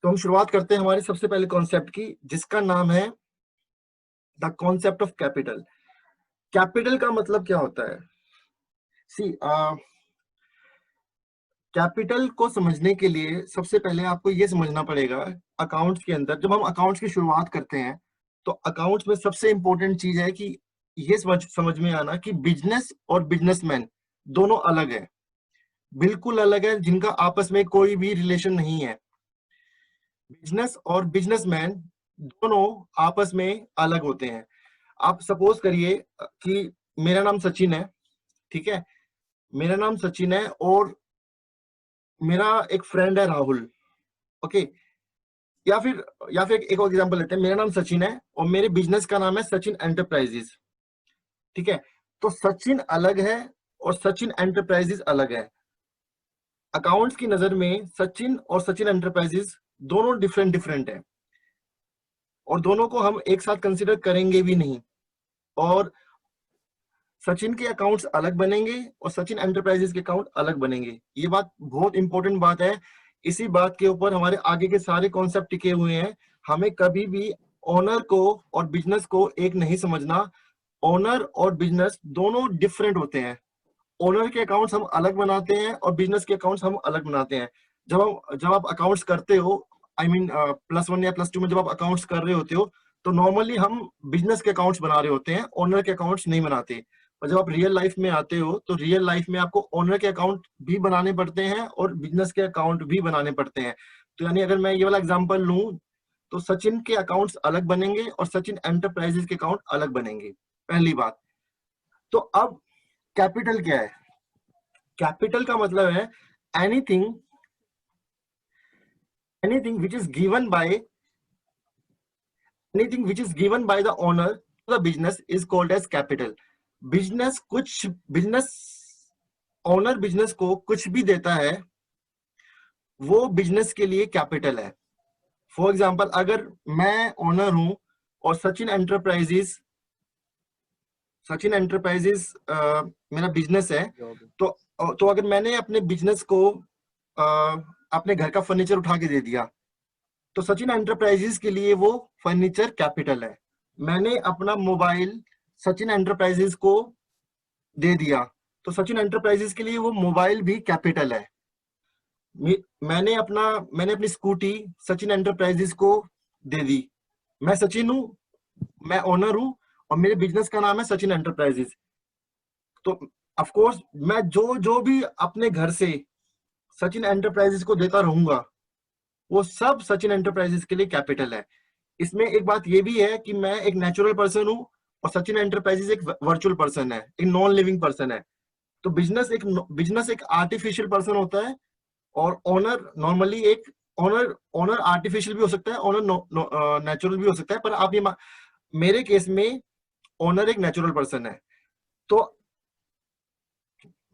तो हम शुरुआत करते हैं हमारे सबसे पहले कॉन्सेप्ट की, जिसका नाम है the concept of capital. Capital का मतलब क्या होता है? सी कैपिटल को समझने के लिए सबसे पहले आपको ये समझना पड़ेगा, अकाउंट्स के अंदर जब हम अकाउंट्स की शुरुआत करते हैं तो अकाउंट्स में सबसे इंपॉर्टेंट चीज है कि ये समझ में आना कि बिजनेस और बिजनेसमैन दोनों अलग है, बिल्कुल अलग है, जिनका आपस में कोई भी रिलेशन नहीं है। बिजनेस और बिजनेसमैन दोनों आपस में अलग होते हैं। आप सपोज करिए कि मेरा नाम सचिन है, ठीक है, मेरा नाम सचिन है और मेरा एक फ्रेंड है राहुल, ओके। या फिर एक और एग्जांपल लेते हैं, मेरा नाम सचिन है और मेरे बिजनेस का नाम है सचिन एंटरप्राइजेस, ठीक है। तो सचिन अलग है और सचिन एंटरप्राइजेस अलग है। अकाउंट्स की नजर में सचिन और सचिन एंटरप्राइजेस दोनों डिफरेंट डिफरेंट है और दोनों को हम एक साथ कंसिडर करेंगे भी नहीं। और सचिन के अकाउंट्स अलग बनेंगे और सचिन एंटरप्राइजेस के अकाउंट अलग बनेंगे। ये बात बहुत इंपॉर्टेंट बात है। इसी बात के ऊपर हमारे आगे के सारे कॉन्सेप्ट टिके हुए हैं। हमें कभी भी ओनर को और बिजनेस को एक नहीं समझना। ओनर और बिजनेस दोनों डिफरेंट होते हैं। ओनर के अकाउंट्स हम अलग बनाते हैं और बिजनेस के अकाउंट्स हम अलग बनाते हैं। जब आप अकाउंट्स करते हो, आई मीन +1 या +2 में जब आप अकाउंट्स कर रहे होते हो, तो नॉर्मली हम बिजनेस के अकाउंट्स बना रहे होते हैं, ओनर के अकाउंट्स नहीं बनाते। और जब आप रियल लाइफ में आते हो तो रियल लाइफ में आपको ओनर के अकाउंट भी बनाने पड़ते हैं और बिजनेस के अकाउंट भी बनाने पड़ते हैं। तो यानी अगर मैं ये वाला एग्जांपल लूं तो सचिन के अकाउंट्स अलग बनेंगे और सचिन एंटरप्राइजेस के अकाउंट अलग बनेंगे, पहली बात। तो अब कैपिटल क्या है? कैपिटल का मतलब है anything anything which is given bye anything which is given by the owner to the business is called as capital। Business owner business को कुछ भी देता है, वो बिजनेस के लिए कैपिटल है। फॉर एग्जांपल, अगर मैं ओनर हूं और सचिन एंटरप्राइजेस मेरा बिजनेस है, तो अगर मैंने अपने बिजनेस को अपने घर का फर्नीचर उठा के दे दिया, तो सचिन एंटरप्राइजेस के लिए वो फर्नीचर कैपिटल है। मैंने अपना मोबाइल सचिन एंटरप्राइजेस को दे दिया, तो सचिन एंटरप्राइजेस के लिए वो मोबाइल भी कैपिटल है। मैंने अपनी स्कूटी सचिन एंटरप्राइजेस को दे दी। मैं सचिन हूं, मैं ओनर हूं और मेरे बिजनेस का नाम है सचिन एंटरप्राइजेस। तो ऑफ कोर्स मैं जो जो भी अपने घर से सचिन एंटरप्राइजेस को देता रहूंगा, वो सब सचिन एंटरप्राइजेस के लिए कैपिटल है। इसमें एक बात ये भी है कि मैं एक नेचुरल पर्सन हूं और सचिन एंटरप्राइजेस एक वर्चुअल पर्सन है, एक नॉन लिविंग पर्सन है। तो बिजनेस एक आर्टिफिशियल पर्सन होता है और ओनर नॉर्मली एक ओनर ओनर आर्टिफिशियल भी हो सकता है, ओनर नेचुरल भी हो सकता है। पर आप ये मेरे केस में ओनर एक नेचुरल पर्सन है। तो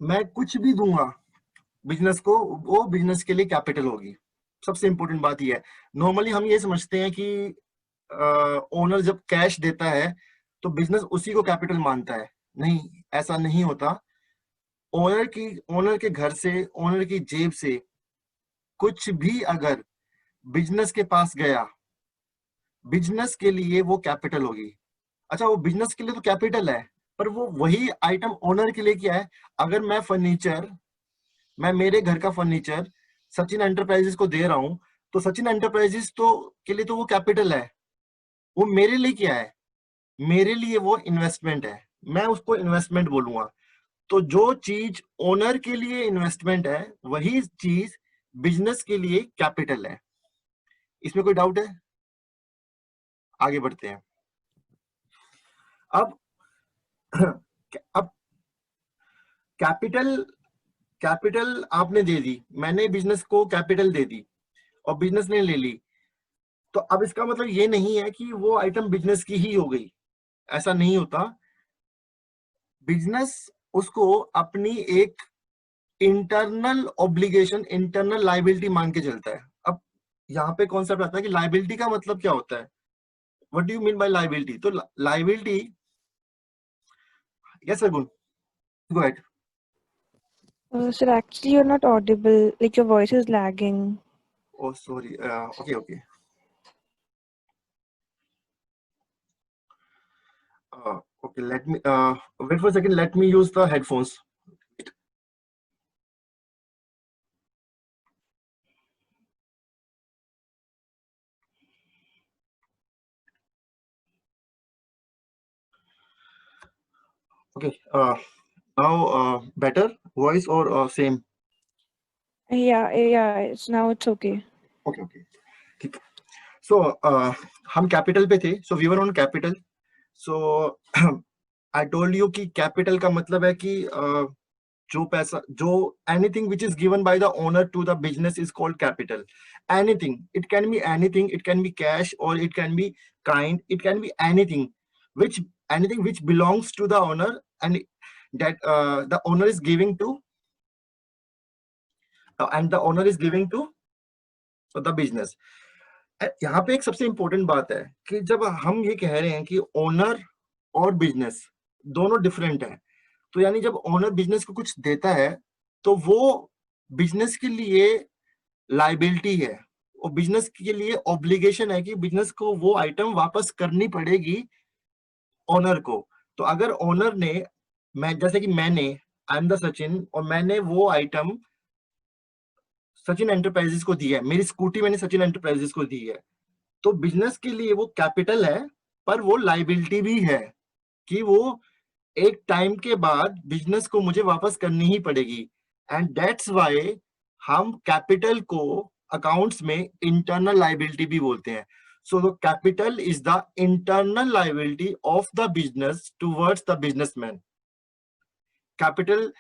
मैं कुछ भी दूंगा बिजनेस को, वो बिजनेस के लिए कैपिटल होगी। सबसे इंपॉर्टेंट बात यह है। नॉर्मली हम ये समझते हैं कि ओनर जब कैश देता है तो बिजनेस उसी को कैपिटल मानता है। नहीं, ऐसा नहीं होता। ओनर के घर से, ओनर की जेब से कुछ भी अगर बिजनेस के पास गया, बिजनेस के लिए वो कैपिटल होगी। अच्छा, वो बिजनेस के लिए तो कैपिटल है, पर वो वही आइटम ओनर के लिए क्या है? अगर मैं मेरे घर का फर्नीचर सचिन एंटरप्राइजेस को दे रहा हूं, तो सचिन एंटरप्राइजेस तो के लिए तो वो कैपिटल है। वो मेरे लिए क्या है? मेरे लिए वो इन्वेस्टमेंट है। मैं उसको इन्वेस्टमेंट बोलूंगा। तो जो चीज ओनर के लिए इन्वेस्टमेंट है, वही चीज बिजनेस के लिए कैपिटल है। इसमें कोई डाउट है? आगे बढ़ते हैं। अब अब कैपिटल कैपिटल आपने दे दी, मैंने बिजनेस को कैपिटल दे दी और बिजनेस ने ले ली। तो अब इसका मतलब ये नहीं है कि वो आइटम बिजनेस की ही हो गई। ऐसा नहीं होता। बिजनेस उसको अपनी एक इंटरनल ऑब्लिगेशन, इंटरनल लाइबिलिटी मान के चलता है। अब यहाँ पे कॉन्सेप्ट आता है कि लाइबिलिटी का मतलब क्या होता है। What do you mean by liability? तो liability, yes sir, good, go ahead. Sir, actually, you're not audible. Like your voice is lagging. Oh, sorry. Okay, okay. Okay, let me wait for a second. Let me use the headphones. Okay. Now better voice or same? Yeah, yeah, it's okay. Okay, okay. ठीक. So हम capital पे थे. So we were on capital. So I told you कि capital का मतलब है कि जो पैसा जो anything which is given by the owner to the business is called capital. Anything, it can be anything, it can be cash or it can be kind, it can be anything which belongs to the owner and that the owner is giving to and the owner is giving to the business. यहाँ पे एक सबसे important बात है कि जब हम ये कह रहे हैं कि ओनर और बिजनेस दोनों डिफरेंट है, तो यानी जब ओनर बिजनेस को कुछ देता है तो वो बिजनेस के लिए लाइबिलिटी है, और बिजनेस के लिए ऑब्लिगेशन है कि बिजनेस को वो आइटम वापस करनी पड़ेगी ओनर को. तो अगर ओनर ने मैं जैसे कि मैंने आई एम द सचिन और मैंने वो आइटम सचिन एंटरप्राइजेस को दी है, मेरी स्कूटी मैंने सचिन एंटरप्राइजेस को दी है, तो बिजनेस के लिए वो कैपिटल है पर वो लाइबिलिटी भी है कि वो एक टाइम के बाद बिजनेस को मुझे वापस करनी ही पड़ेगी. एंड दैट्स व्हाई हम कैपिटल को अकाउंट्स में इंटरनल लाइबिलिटी भी बोलते हैं. So the capital is the internal liability of the business towards the businessman. Capital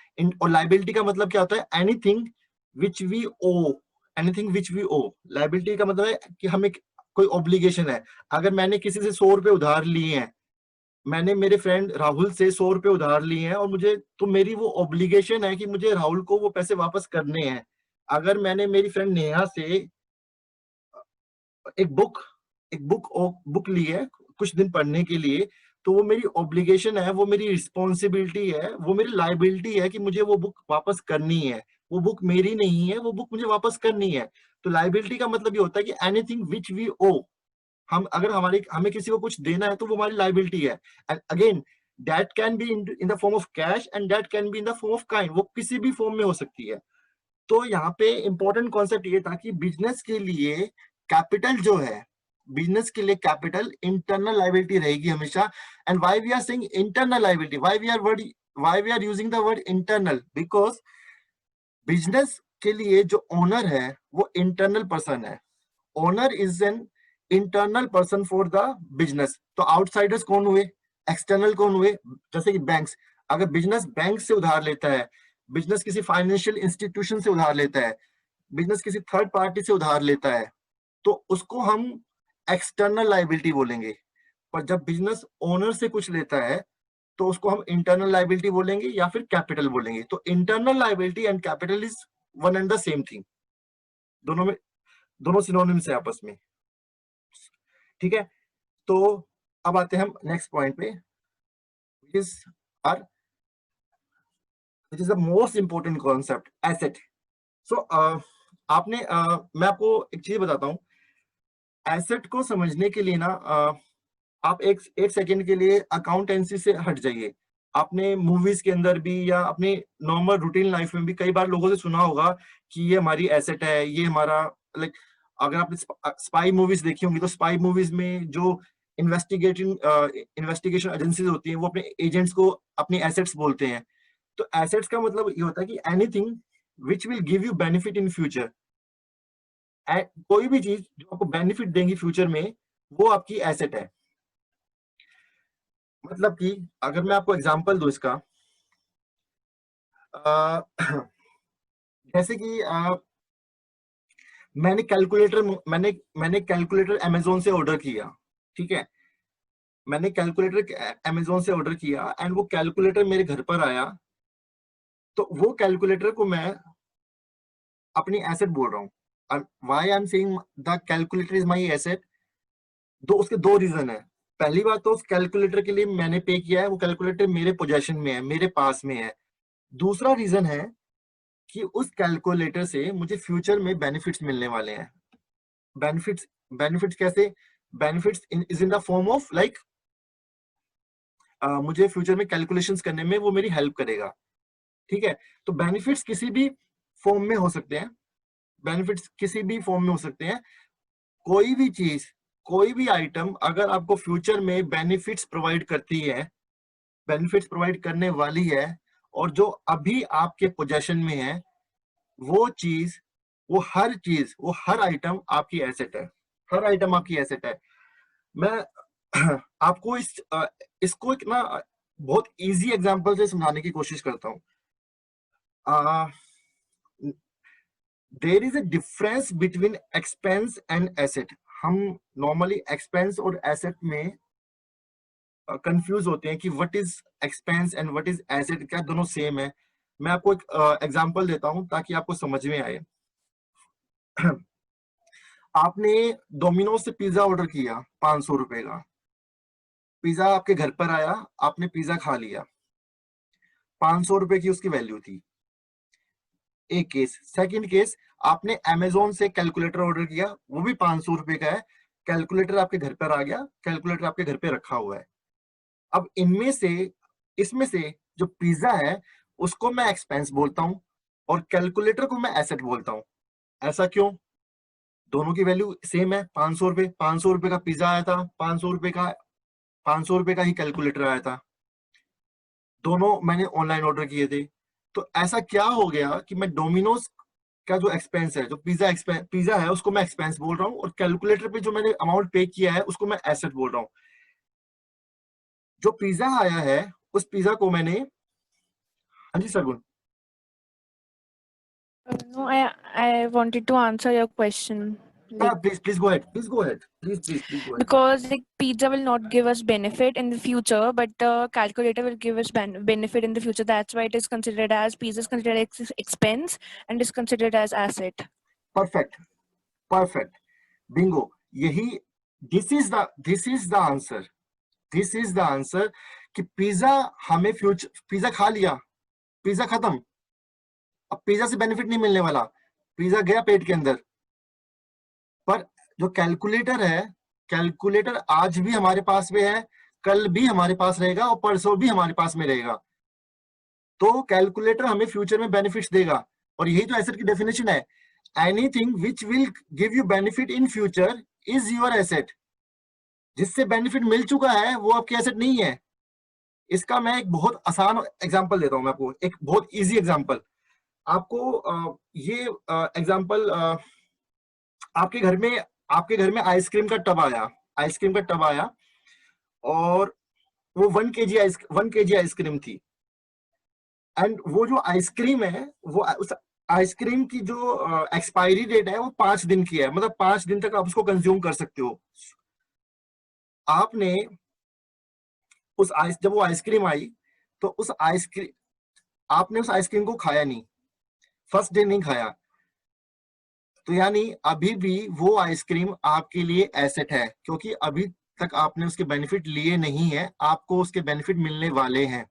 और लाइबिलिटी का मतलब क्या होता है? Anything which we owe. Anything which we owe. Liability का मतलब है कि हमें कोई ऑब्लिगेशन है. अगर मैंने किसी से 100 रुपए उधार लिए हैं, मैंने मेरे फ्रेंड राहुल से 100 रुपए उधार लिए हैं और मुझे तो मेरी वो ऑब्लिगेशन है कि मुझे राहुल को वो पैसे वापस करने हैं. अगर मैंने मेरी फ्रेंड नेहा से एक बुक ली है कुछ दिन पढ़ने के लिए, तो वो मेरी ऑब्लिगेशन है, वो मेरी रिस्पॉन्सिबिलिटी है, वो मेरी लाइबिलिटी है कि मुझे वो बुक वापस करनी है. वो बुक मेरी नहीं है, वो बुक मुझे वापस करनी है. तो लाइबिलिटी का मतलब ये होता है कि एनीथिंग विच वी ओ. हम अगर हमें किसी को कुछ देना है तो वो हमारी लाइबिलिटी है. And again that can be in the form of cash and that can be in the form of kind. वो किसी भी फॉर्म में हो सकती है. तो यहाँ पे इंपॉर्टेंट कॉन्सेप्ट ये था कि बिजनेस के लिए कैपिटल जो है, बिजनेस के लिए कैपिटल इंटरनल लाइबिलिटी रहेगी हमेशा. And why we are saying internal liability, why we are using the word internal, because business के लिए जो ओनर है वो इंटरनल पर्सन है. Owner is an internal person for the business. तो आउटसाइडर्स कौन हुए? एक्सटर्नल कौन हुए? जैसे कि बैंक्स. अगर बिजनेस बैंक से उधार लेता है, बिजनेस किसी फाइनेंशियल इंस्टीट्यूशन से उधार लेता है, बिजनेस किसी थर्ड पार्टी से उधार लेता है, तो उसको हम एक्सटर्नल लाइबिलिटी बोलेंगे. पर जब बिजनेस ओनर से कुछ लेता है तो उसको हम इंटरनल लाइबिलिटी बोलेंगे या फिर कैपिटल बोलेंगे. तो internal liability and capital is one and the same thing. दोनों में दोनों सिनोनिम्स है आपस में. ठीक है. तो अब आते हैं हम नेक्स्ट पॉइंट पे, which is our which is the most important concept, asset. So आपने मैं आपको एक चीज बताता हूँ. एसेट को समझने के लिए ना आप एक सेकंड के लिए अकाउंटेंसी से हट जाइए. आपने मूवीज के अंदर भी या अपने नॉर्मल रूटीन लाइफ में भी कई बार लोगों से सुना होगा कि ये हमारी एसेट है, ये हमारा लाइक. अगर आपने स्पाई मूवीज देखी होंगी तो स्पाई मूवीज में जो इन्वेस्टिगेशन एजेंसीज होती हैं वो अपने एजेंट्स को अपनी एसेट्स बोलते हैं. तो एसेट्स का मतलब ये होता है कि anything which will give you benefit in future. कोई भी चीज जो आपको बेनिफिट देंगी फ्यूचर में वो आपकी एसेट है. मतलब कि अगर मैं आपको एग्जांपल दूं इसका, जैसे कि मैंने कैलकुलेटर अमेजोन से ऑर्डर किया. ठीक है. मैंने कैलकुलेटर अमेजोन से ऑर्डर किया एंड वो कैलकुलेटर मेरे घर पर आया. तो वो कैलकुलेटर को मैं अपनी एसेट बोल रहा हूँ. Why I am saying the calculator is my asset? उसके दो रीजन है. पहली बात तो उस कैलकुलेटर के लिए मैंने पे किया है, वो कैलकुलेटर मेरे पोजेशन में है, मेरे पास में है. दूसरा रीजन है कि उस कैलकुलेटर से मुझे फ्यूचर में बेनिफिट्स मिलने वाले हैं. बेनिफिट्स, बेनिफिट्स कैसे, benefits is in the form of like मुझे फ्यूचर में कैलकुलेशंस करने में वो मेरी हेल्प करेगा, ठीक है। तो बेनिफिट्स किसी भी फॉर्म में हो सकते हैं, बेनिफिट्स किसी भी फॉर्म में हो सकते हैं। कोई भी चीज, कोई भी आइटम अगर आपको फ्यूचर में बेनिफिट्स प्रोवाइड करती है, बेनिफिट्स प्रोवाइड करने वाली है, और जो अभी आपके पोजेशन में है, वो चीज, वो हर चीज, वो हर आइटम आपकी एसेट है, हर आइटम आपकी एसेट है। मैं आपको इसको एक ना बहुत इजी एग्जांपल से समझाने की कोशिश करता हूँ। There is a difference between expense and asset. हम नॉर्मली एक्सपेंस और एसेट में कंफ्यूज होते हैं कि what is expense and what is asset, क्या दोनों सेम है। मैं आपको एक एग्जांपल देता हूं ताकि आपको समझ में आए। आपने डोमिनोज से पिज्जा ऑर्डर किया 500 रुपए का, पिज्जा आपके घर पर आया, आपने पिज्जा खा लिया, 500 रुपए की उसकी वैल्यू थी, एक केस। सेकंड केस, आपने अमेजोन से कैलकुलेटर ऑर्डर किया, वो भी 500 रुपए का है, कैलकुलेटर आपके घर पर आ गया, कैलकुलेटर आपके घर पे रखा हुआ है। अब इनमें से, इसमें से जो पिज्जा है उसको मैं एक्सपेंस बोलता हूं और कैलकुलेटर को मैं एसेट बोलता हूं। ऐसा क्यों? दोनों की वैल्यू सेम है, 500 रुपए, 500 रुपए का पिज्जा आया था, 500 रुपए का, 500 रुपए का ही कैलकुलेटर आया था, दोनों मैंने ऑनलाइन ऑर्डर किए थे। तो ऐसा क्या हो गया कि मैं डोमिनोज का जो एक्सपेंस है, जो पिज्जा है उसको मैं एक्सपेंस बोल रहा हूँ, और कैलकुलेटर पे जो मैंने अमाउंट पे किया है उसको मैं एसेट बोल रहा हूँ। जो पिज्जा आया है उस पिज्जा को मैंने, हाँ जी Sargun. No, I wanted to answer your question. Like, Please go ahead. Please go ahead. Please go ahead. because like pizza will not give us benefit in the future, but the calculator will give us benefit in the future. That's why it is considered as pizza is considered expense and is considered as asset. Perfect. Perfect. Bingo. यही, this is the answer. This is the answer कि pizza हमें future, pizza खा लिया, pizza खत्म, अब pizza से benefit नहीं मिलने वाला, पिज्जा गया पेट के अंदर। पर जो कैलकुलेटर है, कैलकुलेटर आज भी हमारे पास में है, कल भी हमारे पास रहेगा और परसों भी हमारे पास में रहेगा। तो कैलकुलेटर हमें फ्यूचर में बेनिफिट्स देगा, और यही तो एसेट की डेफिनेशन है। Anything which will give you benefit in future is your asset. जिससे बेनिफिट मिल चुका है वो आपकी एसेट नहीं है। इसका मैं एक बहुत आसान एग्जांपल देता हूं, मैं आपको एक बहुत इजी एग्जांपल। आपको ये एग्जांपल, आपके घर में आइसक्रीम का टब आया, आइसक्रीम का टब आया, और वो 1 केजी आइसक्रीम थी। एंड वो जो आइसक्रीम है, वो उस आइसक्रीम की जो एक्सपायरी डेट है वो 5 दिन की है, मतलब 5 दिन तक आप उसको कंज्यूम कर सकते हो। आपने जब वो आइसक्रीम आई, तो उस आइसक्रीम, आपने उस आइसक्रीम को खाया नहीं, फर्स्ट डे नहीं खाया, तो यानी अभी भी वो आइसक्रीम आपके लिए एसेट है, क्योंकि अभी तक आपने उसके बेनिफिट लिए नहीं है, आपको उसके बेनिफिट मिलने वाले हैं।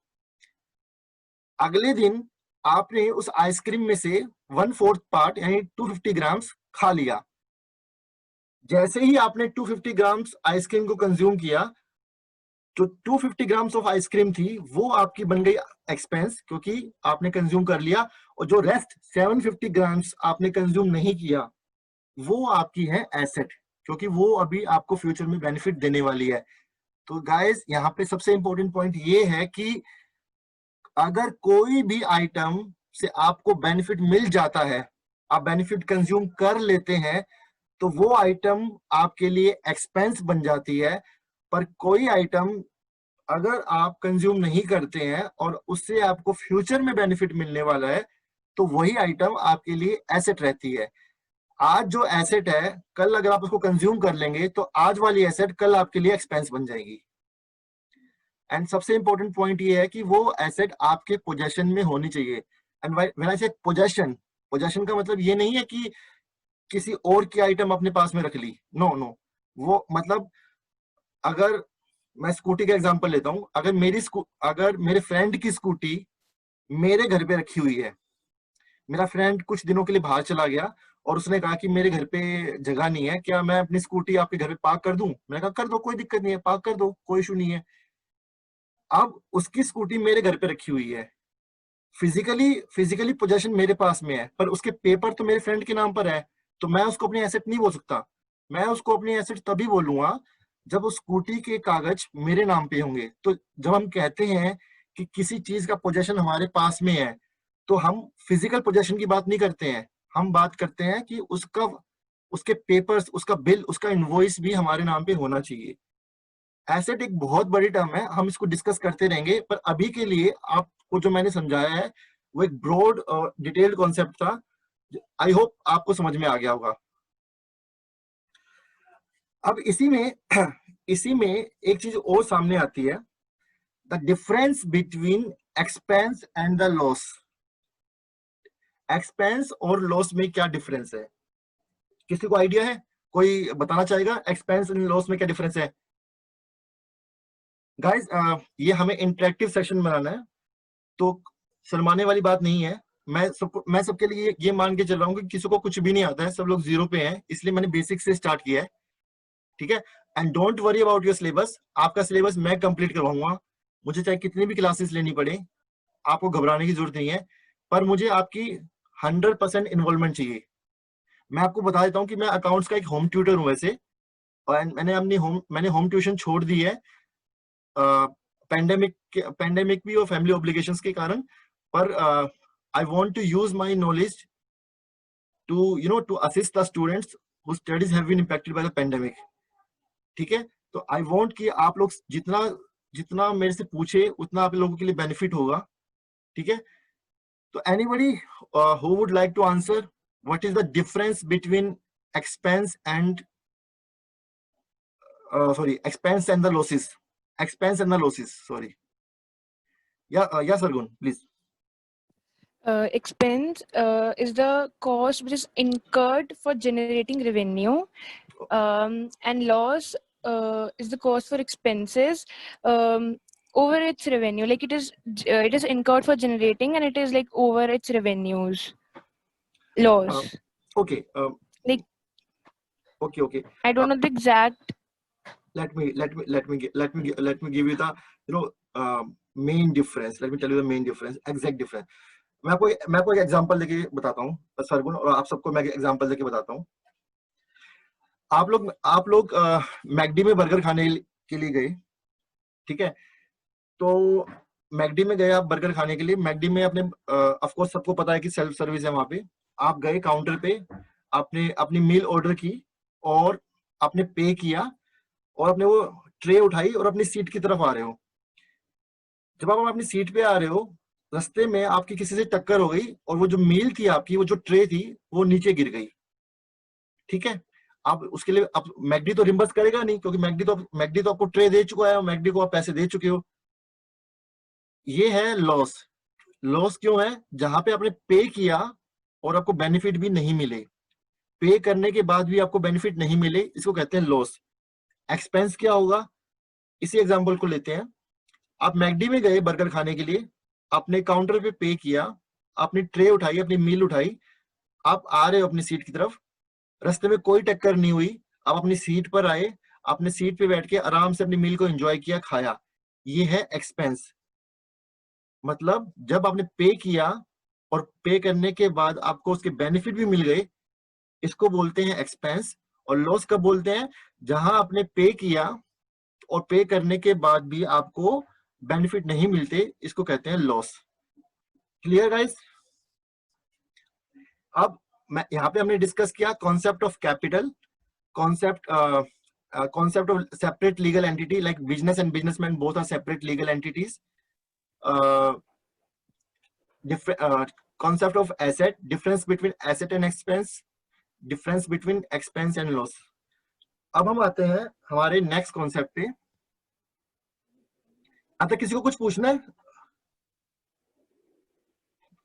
अगले दिन आपने उस आइसक्रीम में से 1/4 पार्ट यानी 250 ग्राम्स खा लिया। जैसे ही आपने 250 ग्राम्स आइसक्रीम को कंज्यूम किया, जो 250 ग्राम्स ऑफ आइसक्रीम थी वो आपकी बन गई एक्सपेंस, क्योंकि आपने कंज्यूम कर लिया, और जो रेस्ट 750 ग्राम्स आपने कंज्यूम नहीं किया वो आपकी है एसेट, क्योंकि वो अभी आपको फ्यूचर में बेनिफिट देने वाली है। तो गाइस, यहाँ पे सबसे इंपॉर्टेंट पॉइंट ये है कि अगर कोई भी आइटम से आपको बेनिफिट मिल जाता है, आप बेनिफिट कंज्यूम कर लेते हैं, तो वो आइटम आपके लिए एक्सपेंस बन जाती है। पर कोई आइटम अगर आप कंज्यूम नहीं करते हैं और उससे आपको फ्यूचर में बेनिफिट मिलने वाला है, तो वही आइटम आपके लिए एसेट रहती है। आज जो एसेट है, कल अगर आप उसको कंज्यूम कर लेंगे तो आज वाली एसेट कल आपके लिए एक्सपेंस बन जाएगी। एंड सबसे इंपॉर्टेंट पॉइंट ये है कि वो एसेट आपके पोजेशन में होनी चाहिए। एंड व्हेन आई से पोजेशन, पोजेशन का मतलब ये नहीं है कि किसी और की आइटम अपने पास में रख ली, नो नो। वो मतलब, अगर मैं स्कूटी का एग्जांपल लेता हूं, अगर मेरे फ्रेंड की स्कूटी मेरे घर पे रखी हुई है, मेरा फ्रेंड कुछ दिनों के लिए बाहर चला गया और उसने कहा कि मेरे घर पे जगह नहीं है, क्या मैं अपनी स्कूटी आपके घर पे पार्क कर दूं? मैंने कहा कर दो, कोई दिक्कत नहीं है, पार्क कर दो, कोई इशू नहीं है। अब उसकी स्कूटी मेरे घर पे रखी हुई है, फिजिकली फिजिकली पोजेशन मेरे पास में है, पर उसके पेपर तो मेरे फ्रेंड के नाम पर है, तो मैं उसको अपनी एसेट नहीं बोल सकता। मैं उसको अपनी एसेट तभी बोलूंगा जब उस स्कूटी के कागज मेरे नाम पे होंगे। तो जब हम कहते हैं कि किसी चीज का पोजेशन हमारे पास में है, तो हम फिजिकल पोजेशन की बात नहीं करते हैं, हम बात करते हैं कि उसका, उसके पेपर्स, उसका बिल, उसका इनवॉइस भी हमारे नाम पे होना चाहिए। एसेट एक बहुत बड़ी टर्म है, हम इसको डिस्कस करते रहेंगे, पर अभी के लिए आपको जो मैंने समझाया है वो एक ब्रॉड और डिटेल्ड कॉन्सेप्ट था। आई होप आपको समझ में आ गया होगा। अब इसी में इसी में एक चीज और सामने आती है, the difference between expense and the loss. Expense और लॉस में क्या डिफरेंस है? किसी को आइडिया है? कोई बताना चाहेगा एक्सपेंस एंड लॉस में क्या डिफरेंस है? गाइस, ये हमें इंटरेक्टिव सेशन बनाना है, तो शर्माने वाली बात नहीं है। मैं सबके लिए ये मान के चल रहा हूँ कि किसी को कुछ भी नहीं आता है, सब लोग जीरो पे हैं, इसलिए मैंने बेसिक से स्टार्ट किया है, ठीक है। And don't worry about your syllabus, आपका सिलेबस मैं कंप्लीट करवाऊंगा, मुझे चाहे कितनी भी क्लासेस लेनी पड़े, आपको घबराने की जरूरत नहीं है, पर मुझे आपकी 100% इन्वॉल्वमेंट चाहिए। मैं आपको बता देता हूँ कि मैं अकाउंट्स का एक होम ट्यूटर हूँ वैसे, और मैंने होम ट्यूशन छोड़ दी है पेंडेमिक भी और फैमिली ऑब्लिगेशंस के कारण, पर I want to use my knowledge to assist the students whose studies have been impacted by the pandemic, ठीक है। तो आई वांट कि आप लोग जितना जितना मेरे से पूछे उतना आप लोगों के लिए बेनिफिट होगा, ठीक है। तो anybody who would like to answer what is the difference between expense and expense and the losses, expense and the losses, sorry. Yeah, Sargun, please. Expense is the cost which is incurred for generating revenue, and loss is the cost for expenses over its revenue. Like it is incurred for generating, and it is like over its revenues. Loss. Okay. Like okay. I don't know the exact. Let me give you the main difference. Let me tell you the main difference, exact difference. मैं आपको एक example देके बताता हूँ सरगुन, और आप सबको मैं एग्जांपल देके बताता हूँ। आप लोग मैकडी में बर्गर खाने के लिए गए, ठीक है। तो मैकडी में गए आप बर्गर खाने के लिए, मैकडी में अपने ऑफ कोर्स सबको पता है कि सेल्फ सर्विस है वहां पे। आप गए काउंटर पे, आपने अपनी मील ऑर्डर की और आपने पे किया और अपने वो ट्रे उठाई और अपनी सीट की तरफ आ रहे हो। जब आप अपनी सीट पे आ रहे हो, रास्ते में आपकी किसी से टक्कर हो गई और वो जो मील थी आपकी, वो जो ट्रे थी, वो नीचे गिर गई, ठीक है। आप उसके लिए आप मैकडी तो रिम्बर्स करेगा नहीं, क्योंकि मैकडी तो आपको ट्रे दे चुका है और मैकडी को आप पैसे दे चुके हो। ये है लॉस। लॉस क्यों है? जहां पे आपने पे किया और आपको बेनिफिट भी नहीं मिले, पे करने के बाद भी आपको बेनिफिट नहीं मिले, इसको कहते हैं लॉस। एक्सपेंस क्या होगा? इसी एग्जांपल को लेते हैं। आप मैकडी में गए बर्गर खाने के लिए, आपने काउंटर पे किया, आपने ट्रे उठाई, अपनी मील उठाई, आप आ रहे हो अपनी सीट की तरफ, रास्ते में कोई टक्कर नहीं हुई, आप अपनी सीट पर आए, आपने सीट पे बैठ के आराम से अपनी मील को एंजॉय किया, खाया, ये है एक्सपेंस। मतलब जब आपने पे किया और पे करने के बाद आपको उसके बेनिफिट भी मिल गए, इसको बोलते हैं एक्सपेंस। और लॉस कब बोलते हैं? जहां आपने पे किया और पे करने के बाद भी आपको बेनिफिट नहीं मिलते, इसको कहते हैं लॉस। Clear guys? अब मैं यहाँ पे हमने डिस्कस किया concept of capital, concept of separate legal entity, like business and businessman both are separate legal entities. Concept of asset, difference between asset and expense, difference between expense and loss. अब हम आते हैं हमारे next concept पे। अब तक किसी को कुछ पूछना है?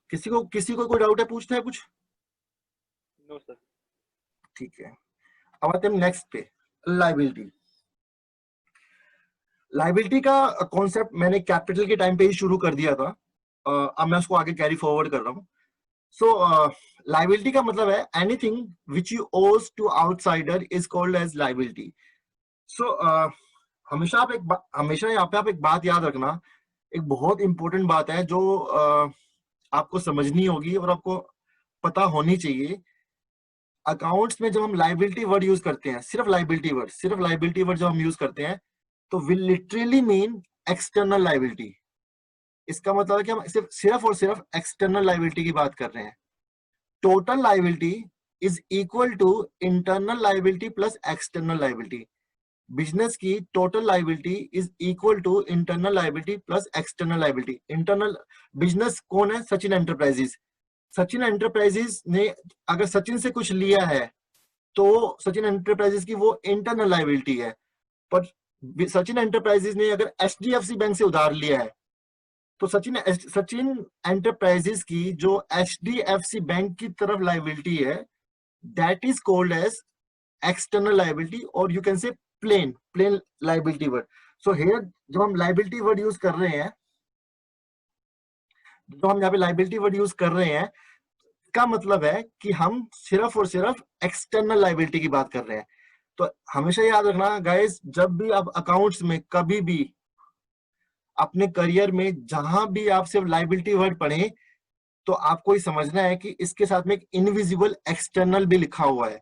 किसी को कोई डाउट है? पूछना है कुछ? No sir. ठीक है, अब आते हैं नेक्स्ट पे, लाइबिलिटी। लाइबिलिटी का कॉन्सेप्ट मैंने कैपिटल के टाइम पे ही शुरू कर दिया था, अब मैं उसको आगे कैरी फॉरवर्ड कर रहा हूँ। सो लाइबिलिटी का मतलब है anything which you owes to outsider is called as liability. So हमेशा यहाँ पे आप एक बात याद रखना, एक बहुत इंपॉर्टेंट बात है जो आपको समझनी होगी और आपको पता होनी चाहिए. अकाउंट्स में जब हम लाइबिलिटी वर्ड यूज करते हैं, सिर्फ लाइबिलिटी वर्ड जब हम यूज करते हैं तो will literally mean external liability. इसका मतलब है कि हम सिर्फ और सिर्फ एक्सटर्नल लाइबिलिटी की बात कर रहे हैं. Total liability is equal to internal liability plus external liability. Business की total liability is equal to internal liability plus external liability. Internal business कौन है? सचिन एंटरप्राइजेस. सचिन एंटरप्राइजेस ने अगर सचिन से कुछ लिया है तो सचिन एंटरप्राइजेस की वो इंटरनल लाइबिलिटी है. पर सचिन एंटरप्राइजेस ने अगर एचडीएफसी बैंक से उधार लिया है तो सचिन एंटरप्राइजेस की जो एचडीएफसी बैंक की तरफ लाइबिलिटी है that is called as external liability, और you can say plain liability word. So here जब हम लाइबिलिटी वर्ड यूज कर रहे हैं, जो हम यहाँ पे लाइबिलिटी वर्ड यूज कर रहे हैं, का मतलब है कि हम सिर्फ और सिर्फ एक्सटर्नल लाइबिलिटी की बात कर रहे हैं. तो हमेशा याद रखना गाइस, जब भी आप अकाउंट्स में कभी भी अपने करियर में जहां भी आप सिर्फ लाइबिलिटी वर्ड पढ़ें तो आपको ये समझना है कि इसके साथ में एक इनविजिबल एक्सटर्नल भी लिखा हुआ है.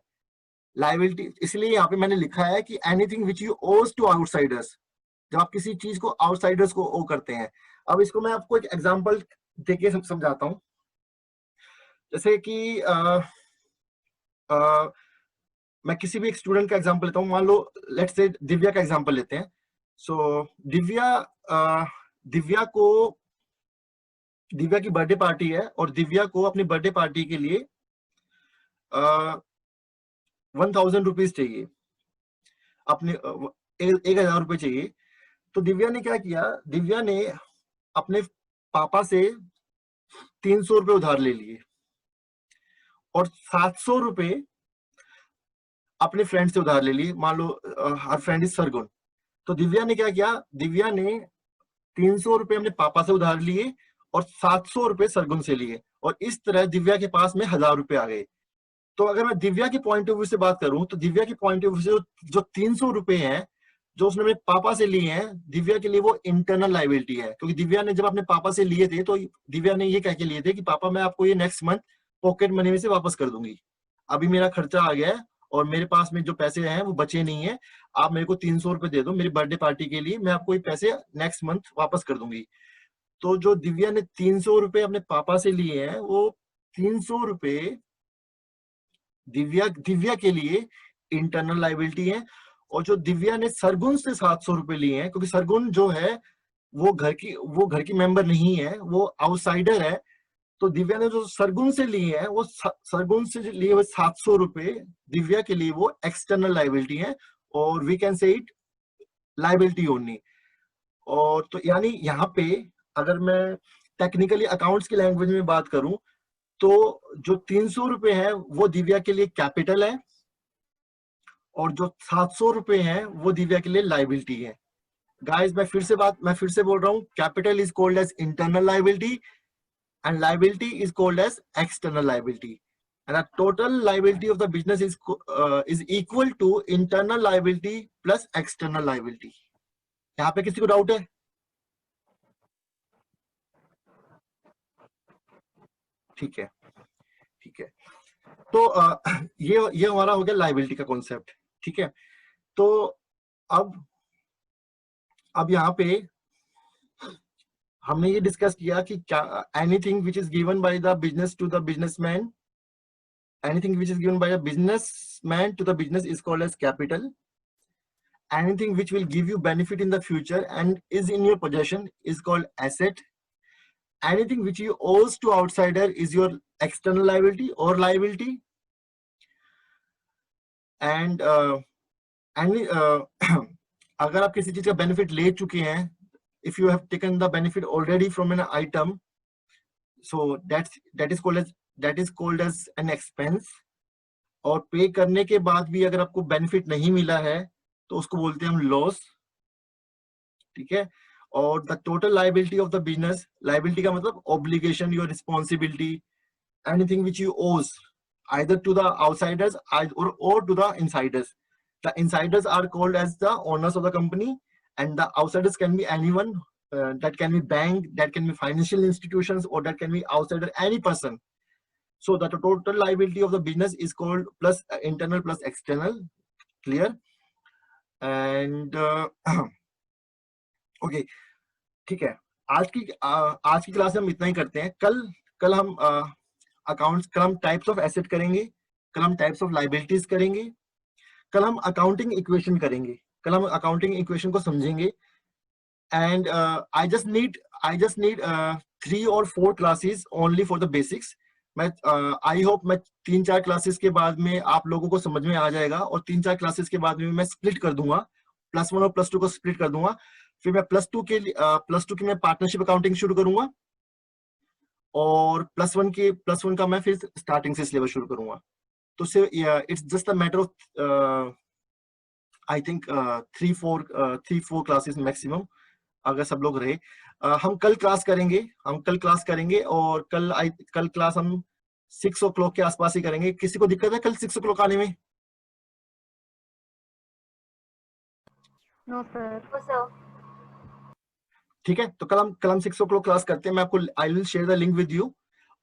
लाइबिलिटी इसलिए यहाँ पे मैंने लिखा है कि anything which you owes to outsiders, जब आप किसी चीज को आउटसाइडर्स को ओ करते हैं. अब इसको मैं आपको एक एग्जांपल देके समझाता हूँ. जैसे कि मैं किसी भी एक स्टूडेंट का एग्जांपल लेता हूँ. मान लो लेट्स से दिव्या का एग्जांपल लेते हैं. सो दिव्या की बर्थडे पार्टी है और दिव्या को अपनी बर्थडे पार्टी के लिए 1000 रुपीज चाहिए, अपने 1000 रुपए चाहिए. तो दिव्या ने क्या किया? दिव्या ने अपने पापा से 300 रुपए उधार ले लिए और 700 रुपए अपने फ्रेंड से उधार ले लिए. मान लो हर फ्रेंड इज सरगुन. तो दिव्या ने क्या किया? दिव्या ने 300 रुपए अपने पापा से उधार लिए और 700 रुपए सरगुन से लिए, और इस तरह दिव्या के पास में 1000 रुपए आ गए. तो अगर मैं दिव्या के पॉइंट ऑफ व्यू से बात करूं तो दिव्या के पॉइंट ऑफ व्यू से जो 300 रुपए हैं जो उसने अपने पापा से लिए हैं, दिव्या के लिए वो इंटरनल लाइबिलिटी है. क्योंकि दिव्या ने जब अपने पापा से लिए थे तो दिव्या ने ये कह के लिए थे कि पापा मैं आपको ये नेक्स्ट मंथ पॉकेट मनी में से वापस कर दूंगी, अभी मेरा खर्चा आ गया है और मेरे पास में जो पैसे हैं वो बचे नहीं है, आप मेरे को 300 रुपए दे दो मेरी बर्थडे पार्टी के लिए, मैं आपको ये पैसे नेक्स्ट मंथ वापस कर दूंगी. तो जो दिव्या ने 300 रुपए अपने पापा से लिए हैं वो 300 रुपए दिव्या के लिए इंटरनल लाइबिलिटी है. और जो दिव्या ने सरगुन से 700 रुपए लिए हैं, क्योंकि सरगुन जो है वो घर की मेंबर नहीं है, वो आउटसाइडर है. तो दिव्या ने जो सरगुन से लिए हैं वो सरगुन से लिए हुए 700 रुपए दिव्या के लिए वो एक्सटर्नल लाइबिलिटी है, और we can say it liability only. और तो यानी यहाँ पे अगर मैं टेक्निकली अकाउंट्स की लैंग्वेज में बात करूं तो जो 300 रुपए है वो दिव्या के लिए कैपिटल है और जो 700 रुपए हैं वो दिव्या के लिए लाइबिलिटी है. गाइस मैं फिर से बोल रहा हूँ, capital is called as internal liability and liability is called as external liability, and a total liability of the business is equal to internal liability plus external liability. यहाँ पे किसी को डाउट है? ठीक है. तो ये हमारा हो गया लाइबिलिटी का कॉन्सेप्ट. ठीक है. तो अब यहाँ पे हमने ये डिस्कस किया कि क्या anything which is given by the business to the businessman, anything which is given by the businessman to the business is called as capital. Anything which will give you benefit in the future and is in your possession is called asset. Anything which you owes to outsider is your external liability or liability. And अगर आप किसी चीज का benefit ले चुके हैं, if you have taken the benefit already from an item, so that is called as an expense. और पे करने के बाद भी अगर आपको बेनिफिट नहीं मिला है तो उसको बोलते हैं हम लॉस. ठीक है. और the total liability of the business, liability का मतलब obligation, your responsibility, anything which you owes either to the outsiders or to the insiders. The insiders are called as the owners of the company, and the outsiders can be anyone. That can be bank, that can be financial institutions, or that can be outsider, any person. So the total liability of the business is called plus internal plus external. Clear? And okay ठीक है. आज की class में हम इतना ही करते हैं. कल हम अकाउंट्स, कल हम टाइप्स ऑफ एसेट करेंगे, कल हम टाइप्स ऑफ लाइबिलिटीज करेंगे, कल हम अकाउंटिंग इक्वेशन करेंगे, कल हम अकाउंटिंग इक्वेशन को समझेंगे. And I just need 3 or 4 classes only for the basics. मैं आई होप मैं 3-4 क्लासेस के बाद में आप लोगों को समझ में आ जाएगा, और 3-4 क्लासेस के बाद में मैं स्प्लिट कर दूंगा, +1 और +2 को स्प्लिट कर दूंगा. फिर मैं +2 की मैं पार्टनरशिप अकाउंटिंग शुरू करूंगा, और +1 का मैं फिर स्टार्टिंग से सिलेबस शुरू करूंगा. तो it's just a matter of I think 3-4 classes maximum, अगर सब लोग रहे. हम कल क्लास करेंगे, और कल क्लास हम 6 o'clock के आसपास ही करेंगे. किसी को दिक्कत है कल 6 o'clock आने में? No sir. ठीक है, तो कल हम 6 o'clock क्लास करते हैं. मैं आपको I will share the link with you,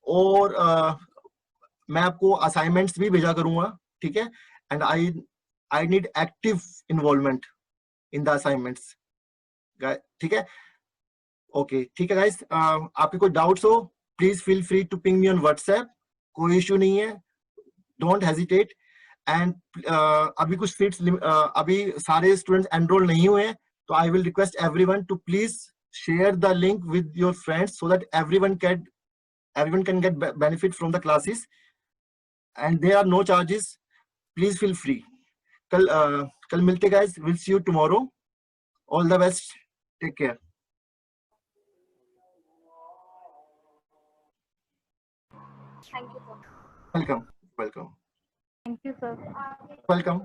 और मैं आपको असाइनमेंट्स भी भेजा करूंगा. ठीक है, and I need active involvement in the assignments. ठीक है, ओके ठीक है गाइस. आपके कोई डाउट्स हो, please feel free to ping me on WhatsApp. कोई इश्यू नहीं है, डोंट हेजिटेट. एंड अभी कुछ सीट्स, अभी सारे स्टूडेंट्स एनरोल नहीं हुए हैं, तो I will request everyone to please share the link with your friends so that everyone can get benefit from the classes, and there are no charges. Please feel free. कल मिलते guys. We'll see you tomorrow. All the best. Take care. Thank you, sir. Welcome. Thank you, sir. Welcome.